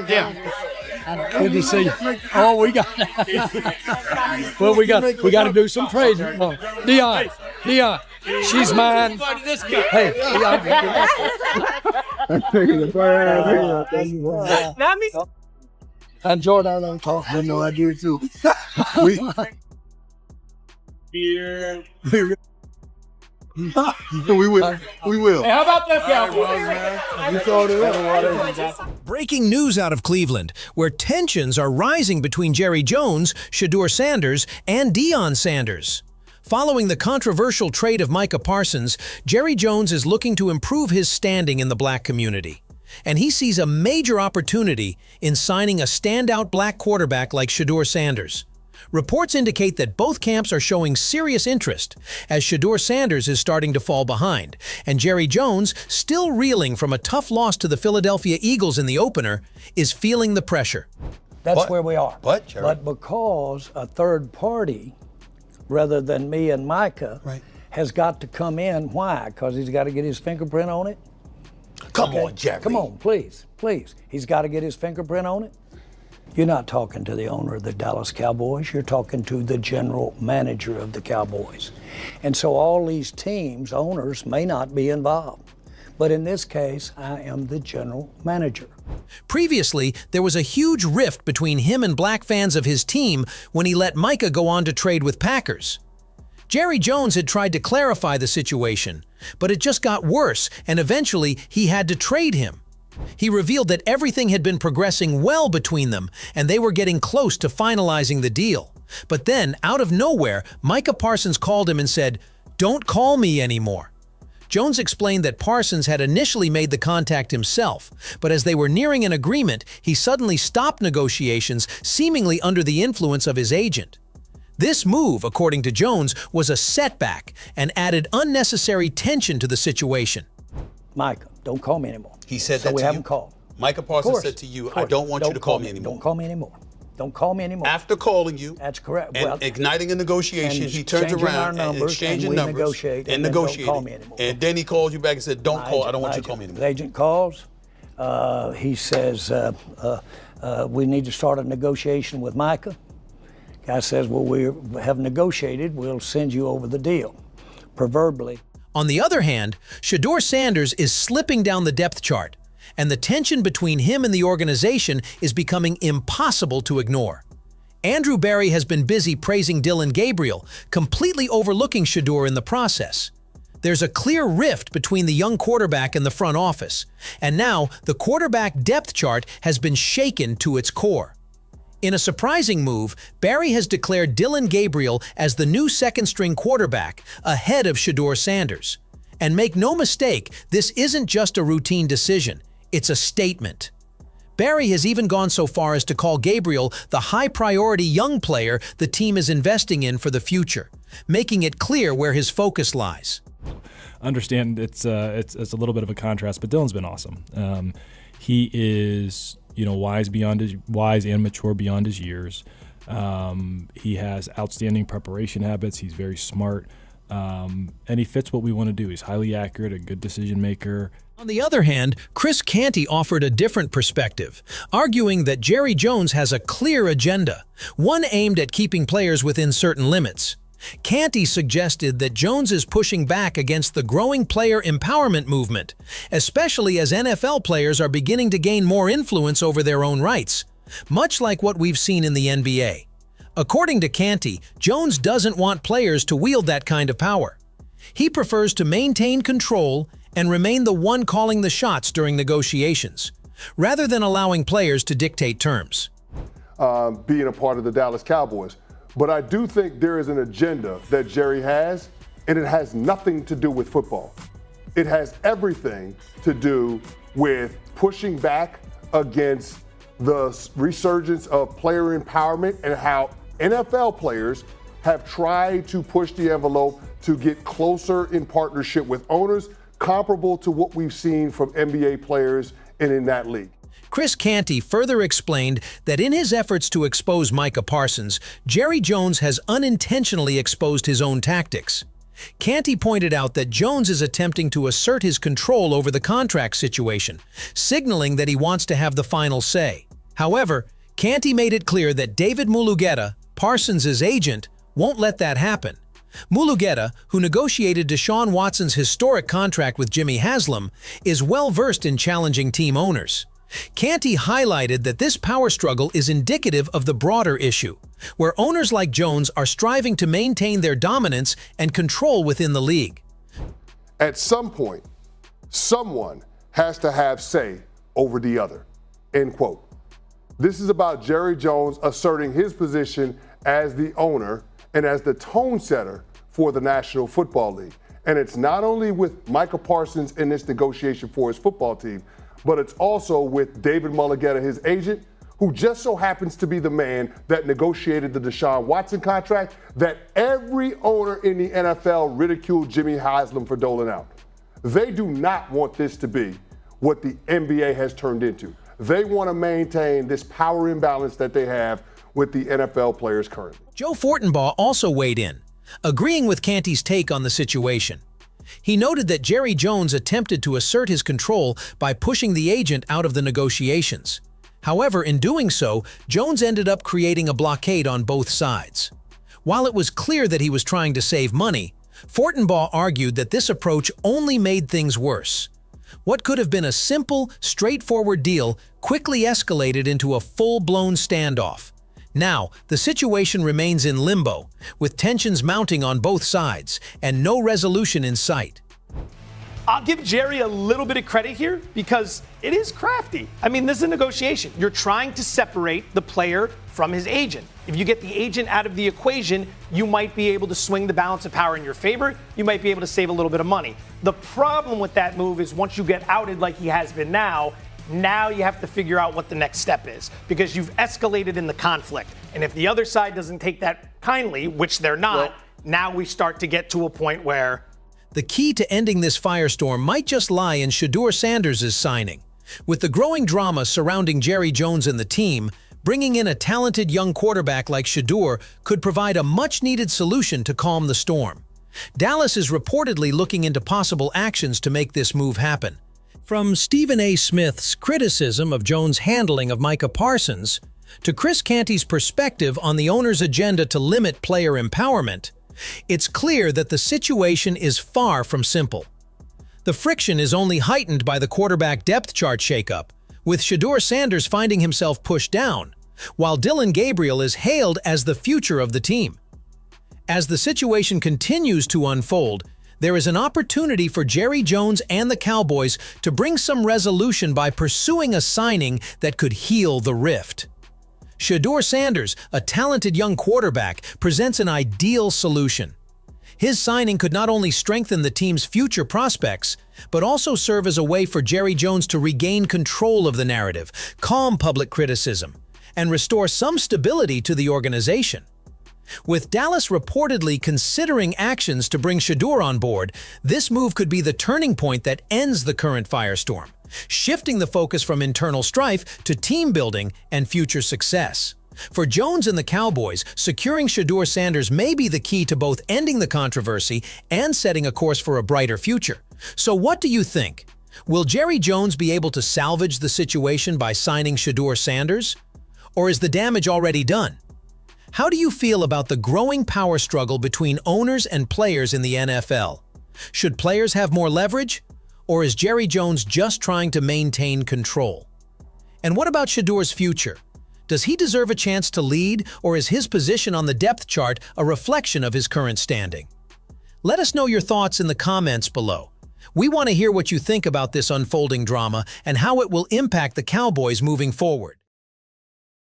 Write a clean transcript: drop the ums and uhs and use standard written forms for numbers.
Yeah. Good to see you. Oh, we got. Well, we got to do some praising. Oh, Dion, she's mine. Hey, Dion. I enjoyed our little talk. I know I do too. Here. We will. Hey, how about that, Cowboys? Breaking news out of Cleveland, where tensions are rising between Jerry Jones, Shedeur Sanders, and Deion Sanders. Following the controversial trade of Micah Parsons, Jerry Jones is looking to improve his standing in the black community. And he sees a major opportunity in signing a standout black quarterback like Shedeur Sanders. Reports indicate that both camps are showing serious interest, as Shedeur Sanders is starting to fall behind, and Jerry Jones, still reeling from a tough loss to the Philadelphia Eagles in the opener, is feeling the pressure. That's where we are. Jerry? But because a third party, rather than me and Micah, has got to come in. Why? Because he's got to get his fingerprint on it? Come on, Jerry. Come on, please. He's got to get his fingerprint on it. You're not talking to the owner of the Dallas Cowboys. You're talking to the general manager of the Cowboys. And so all these teams, owners, may not be involved. But in this case, I am the general manager. Previously, there was a huge rift between him and black fans of his team when he let Micah go on to trade with Packers. Jerry Jones had tried to clarify the situation, but it just got worse, and eventually he had to trade him. He revealed that everything had been progressing well between them, and they were getting close to finalizing the deal. But then, out of nowhere, Micah Parsons called him and said, "Don't call me anymore." Jones explained that Parsons had initially made the contact himself, but as they were nearing an agreement, he suddenly stopped negotiations, seemingly under the influence of his agent. This move, according to Jones, was a setback and added unnecessary tension to the situation. Micah, don't call me anymore. He said that to you? So we haven't called. Micah Parsons said to you, I don't want you to call me anymore. Don't call me anymore. Don't call me anymore. After calling you, that's correct. And igniting a negotiation, he turns around and exchanging numbers and negotiating. Don't call me anymore. And then he calls you back and said, don't call, I don't want you to call me anymore. The agent calls. He says, we need to start a negotiation with Micah. Guy says, well, we have negotiated. We'll send you over the deal, proverbially. On the other hand, Shedeur Sanders is slipping down the depth chart, and the tension between him and the organization is becoming impossible to ignore. Andrew Berry has been busy praising Dillon Gabriel, completely overlooking Shedeur in the process. There's a clear rift between the young quarterback and the front office, and now the quarterback depth chart has been shaken to its core. In a surprising move, Berry has declared Dillon Gabriel as the new second-string quarterback, ahead of Shedeur Sanders. And make no mistake, this isn't just a routine decision, it's a statement. Berry has even gone so far as to call Gabriel the high-priority young player the team is investing in for the future, making it clear where his focus lies. Understand it's a little bit of a contrast, but Dillon's been awesome. He is wise and mature beyond his years. He has outstanding preparation habits. He's very smart, and he fits what we want to do. He's highly accurate, a good decision maker. On the other hand, Chris Canty offered a different perspective, arguing that Jerry Jones has a clear agenda, one aimed at keeping players within certain limits. Canty suggested that Jones is pushing back against the growing player empowerment movement, especially as NFL players are beginning to gain more influence over their own rights, much like what we've seen in the NBA. According to Canty, Jones doesn't want players to wield that kind of power. He prefers to maintain control and remain the one calling the shots during negotiations, rather than allowing players to dictate terms. Being a part of the Dallas Cowboys. But I do think there is an agenda that Jerry has, and it has nothing to do with football. It has everything to do with pushing back against the resurgence of player empowerment and how NFL players have tried to push the envelope to get closer in partnership with owners, comparable to what we've seen from NBA players and in that league. Chris Canty further explained that in his efforts to expose Micah Parsons, Jerry Jones has unintentionally exposed his own tactics. Canty pointed out that Jones is attempting to assert his control over the contract situation, signaling that he wants to have the final say. However, Canty made it clear that David Mulugheta, Parsons' agent, won't let that happen. Mulugheta, who negotiated Deshaun Watson's historic contract with Jimmy Haslam, is well-versed in challenging team owners. Canty highlighted that this power struggle is indicative of the broader issue, where owners like Jones are striving to maintain their dominance and control within the league. At some point, someone has to have say over the other, end quote. This is about Jerry Jones asserting his position as the owner and as the tone setter for the National Football League. And it's not only with Micah Parsons in this negotiation for his football team, but it's also with David Mulugheta, his agent, who just so happens to be the man that negotiated the Deshaun Watson contract that every owner in the NFL ridiculed Jimmy Haslam for doling out. They do not want this to be what the NBA has turned into. They want to maintain this power imbalance that they have with the NFL players currently. Joe Fortenbaugh also weighed in, agreeing with Canty's take on the situation. He noted that Jerry Jones attempted to assert his control by pushing the agent out of the negotiations. However, in doing so, Jones ended up creating a blockade on both sides. While it was clear that he was trying to save money, Fortenbaugh argued that this approach only made things worse. What could have been a simple, straightforward deal quickly escalated into a full-blown standoff. Now, the situation remains in limbo, with tensions mounting on both sides and no resolution in sight. I'll give Jerry a little bit of credit here because it is crafty. I mean, this is a negotiation. You're trying to separate the player from his agent. If you get the agent out of the equation, you might be able to swing the balance of power in your favor. You might be able to save a little bit of money. The problem with that move is once you get outed like he has been now you have to figure out what the next step is because you've escalated in the conflict. And if the other side doesn't take that kindly, which they're not, now we start to get to a point where the key to ending this firestorm might just lie in Shedeur Sanders' signing. With the growing drama surrounding Jerry Jones and the team, bringing in a talented young quarterback like Shedeur could provide a much-needed solution to calm the storm. Dallas is reportedly looking into possible actions to make this move happen. From Stephen A. Smith's criticism of Jones' handling of Micah Parsons, to Chris Canty's perspective on the owner's agenda to limit player empowerment, it's clear that the situation is far from simple. The friction is only heightened by the quarterback depth chart shakeup, with Shedeur Sanders finding himself pushed down, while Dillon Gabriel is hailed as the future of the team. As the situation continues to unfold, there is an opportunity for Jerry Jones and the Cowboys to bring some resolution by pursuing a signing that could heal the rift. Shedeur Sanders, a talented young quarterback, presents an ideal solution. His signing could not only strengthen the team's future prospects, but also serve as a way for Jerry Jones to regain control of the narrative, calm public criticism, and restore some stability to the organization. With Dallas reportedly considering actions to bring Shedeur on board, this move could be the turning point that ends the current firestorm, shifting the focus from internal strife to team building and future success. For Jones and the Cowboys, securing Shedeur Sanders may be the key to both ending the controversy and setting a course for a brighter future. So what do you think? Will Jerry Jones be able to salvage the situation by signing Shedeur Sanders? Or is the damage already done? How do you feel about the growing power struggle between owners and players in the NFL? Should players have more leverage? Or is Jerry Jones just trying to maintain control? And what about Shedeur's future? Does he deserve a chance to lead, or is his position on the depth chart a reflection of his current standing? Let us know your thoughts in the comments below. We want to hear what you think about this unfolding drama and how it will impact the Cowboys moving forward.